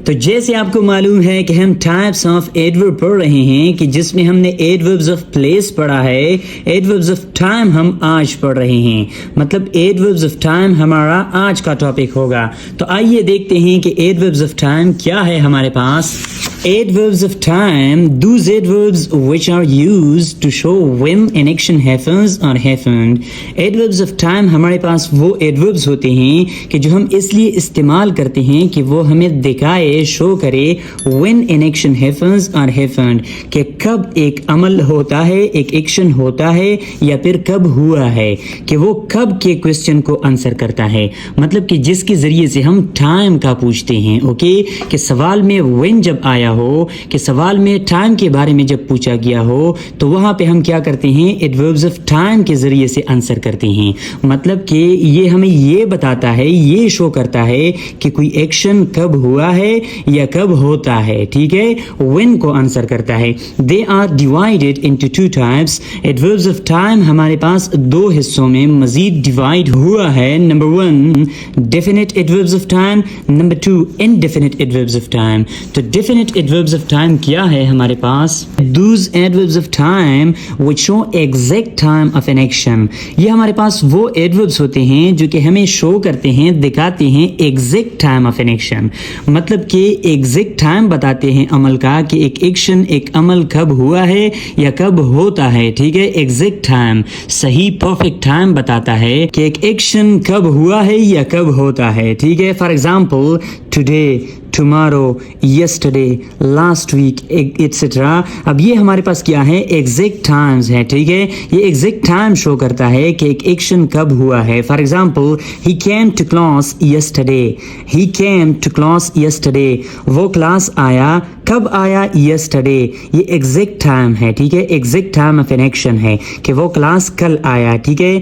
تو جیسے آپ کو معلوم ہے کہ ہم ٹائپس آف ایڈورب پڑھ رہے ہیں کہ جس میں ہم نے ایڈوربز آف پلیس پڑھا ہے، ایڈوربز آف ٹائم ہم آج پڑھ رہے ہیں، مطلب ایڈوربز آف ٹائم ہمارا آج کا ٹاپک ہوگا۔ تو آئیے دیکھتے ہیں کہ ایڈوربز آف ٹائم کیا ہے ہمارے پاس۔ Adverbs of time, those adverbs which are used to show when an action happens or happened. Adverbs of time ہمارے پاس وہ adverbs ہوتے ہیں کہ جو ہم اس لیے استعمال کرتے ہیں کہ وہ ہمیں دکھائے، شو کرے when an action happens or happened، کہ کب ایک عمل ہوتا ہے، ایک ایکشن ہوتا ہے یا پھر کب ہوا ہے، کہ وہ کب کے کوشچن کو آنسر کرتا ہے، مطلب کہ جس کے ذریعے سے ہم ٹائم کا پوچھتے ہیں۔ اوکے، کہ سوال میں when جب آیا ہو، کہ سوال میں ٹائم کے بارے میں جب پوچھا گیا ہو تو وہاں پہ ہم کیا کرتے ہیں، ایڈوربز آف ٹائم کے ذریعے سے آنسر کرتے ہیں۔ مطلب کہ یہ ہمیں یہ بتاتا ہے، یہ شو کرتا ہے کہ کوئی ایکشن کب ہوا ہے یا کب ہوتا ہے، ٹھیک ہے، when کو آنسر کرتا ہے۔ They are divided into two types. Adverbs of time ہمارے پاس دو حصوں میں مزید ڈیوائڈ ہوا ہے۔ Number 1 definite adverbs of time، number 2 indefinite adverbs of time۔ تو definite adverbs of time کیا ہے ہمارے پاس؟ Those adverbs of time which show exact time of an action۔ یہ ہمارے پاس وہ adverbs ہوتے ہیں جو کہ ہمیں شو کرتے ہیں، دکھاتے ہیں exact time of an action، مطلب کہ exact time بتاتے ہیں عمل کا، کہ ایک ایکشن، ایک عمل کب ہوا ہے یا کب ہوتا ہے، ٹھیک ہے۔ exact time صحیح پرفیکٹ ٹائم بتاتا ہے کہ ایک ایکشن کب ہوا ہے یا کب ہوتا ہے، ٹھیک ہے۔ For example today, tomorrow, yesterday, last week, etc۔ اب یہ ہمارے پاس کیا ہے، exact times ہے، ٹھیک ہے۔ یہ exact time شو کرتا ہے کہ ایک ایکشن کب ہوا ہے۔ For example he came to class yesterday، he came to class yesterday، وہ کلاس آیا، کب آیا، yesterday۔ یہ exact time ہے، ٹھیک ہے، exact time of an action ہے کہ وہ کلاس کل آیا، ٹھیک ہے۔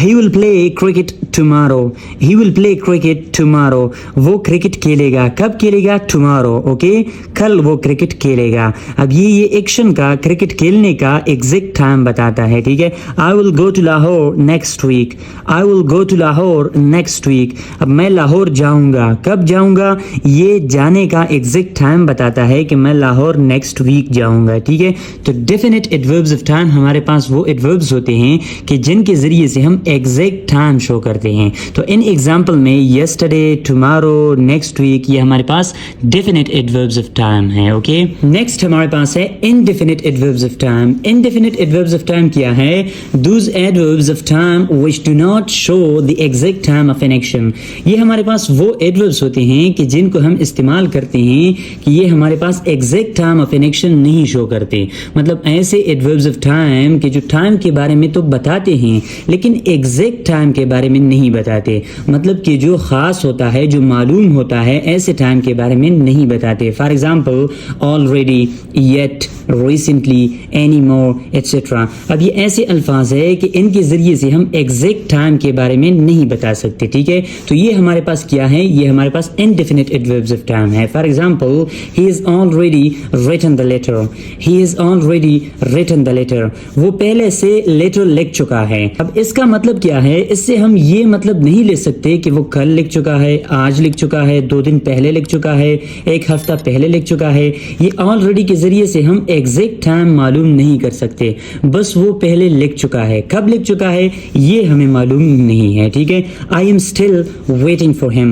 he will play cricket tomorrow، he will play cricket tomorrow، وہ کرکٹ کھیلے گا، کب کھیلے گا، tomorrow، اوکے، کل وہ کرکٹ کھیلے گا۔ اب یہ ایکشن کا، کرکٹ کھیلنے کا ایگزیکٹ ٹائم بتاتا ہے، ٹھیک ہے۔ I will go to Lahore next week، I will go to Lahore next week۔ اب میں لاہور جاؤں گا، کب جاؤں گا، یہ جانے کا ایگزیکٹ ٹائم بتاتا ہے کہ میں لاہور نیکسٹ ویک جاؤں گا، ٹھیک ہے۔ تو ڈیفینٹ ایڈوربز آف ٹائم ہمارے پاس وہ ایڈوربز ہوتے ہیں کہ جن کے ذریعے سے ہم ایگزیکٹ ٹائم شو کرتے ہیں۔ تو ان ایگزامپل میں یسٹرڈے، ٹمارو، نیکسٹ ویک، یہ ہمارے پاس ڈیفینٹ ایڈوربز آف ٹائم ہے، اوکے۔ نیکسٹ ہمارے پاس ہے indefinite adverbs of time. Indefinite adverbs of time کیا ہے؟ Those adverbs of time which do not show the exact time of an action۔ یہ ہمارے پاس وہ ایڈوربز ہوتے ہیں کہ جن کو ہم استعمال کرتے ہیں کہ یہ ہمارے پاس exact time of an action نہیں شو کرتے، مطلب ایسے ایڈوربز آف ٹائم کہ جو ٹائم کے بارے میں تو بتاتے ہیں لیکن ایگزیکٹ ٹائم کے بارے میں نہیں بتاتے، مطلب کہ جو خاص ہوتا ہے، جو معلوم ہوتا ہے، ایسے ٹائم کے بارے میں نہیں بتاتے۔ For example already, yet, recently, any more, etcetera. اب یہ ایسے الفاظ ہے کہ ان کے ذریعے سے ہم ایگزیکٹ ٹائم کے بارے میں نہیں بتا سکتے، ٹھیک ہے۔ تو یہ ہمارے پاس کیا ہے؟ یہ ہمارے پاس انڈیفینٹ ایڈوربز آف ٹائم ہے۔ For example he is already written the letter، he is already written the letter، وہ پہلے سے لیٹر لکھ چکا ہے۔ اب اس کا مطلب کیا ہے؟ اس سے ہم یہ مطلب نہیں لے سکتے کہ وہ کل لکھ چکا ہے، آج لکھ چکا ہے، 2 دن پہلے لکھ چکا ہے، 1 ہفتہ پہلے لکھ چکا ہے۔ یہ آلریڈی کے ذریعے سے ہم ایگزیکٹ ٹائم معلوم نہیں کر سکتے، بس وہ پہلے لکھ چکا ہے، کب لکھ چکا ہے یہ ہمیں معلوم نہیں ہے، ٹھیک ہے۔ I am still waiting for him،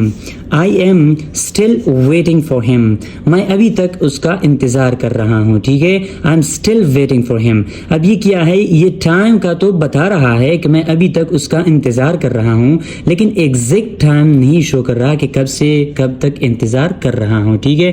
I am still waiting for him، میں ابھی تک اس کا انتظار کر رہا ہوں، ٹھیک ہے۔ I am still waiting for him۔ اب یہ کیا ہے؟ یہ ٹائم کا تو بتا رہا ہے کہ میں ابھی تک اس کا انتظار کر رہا ہوں، لیکن ایگزیکٹ ٹائم نہیں شو کر رہا کہ کب سے کب تک انتظار کر رہا ہوں، ٹھیک ہے۔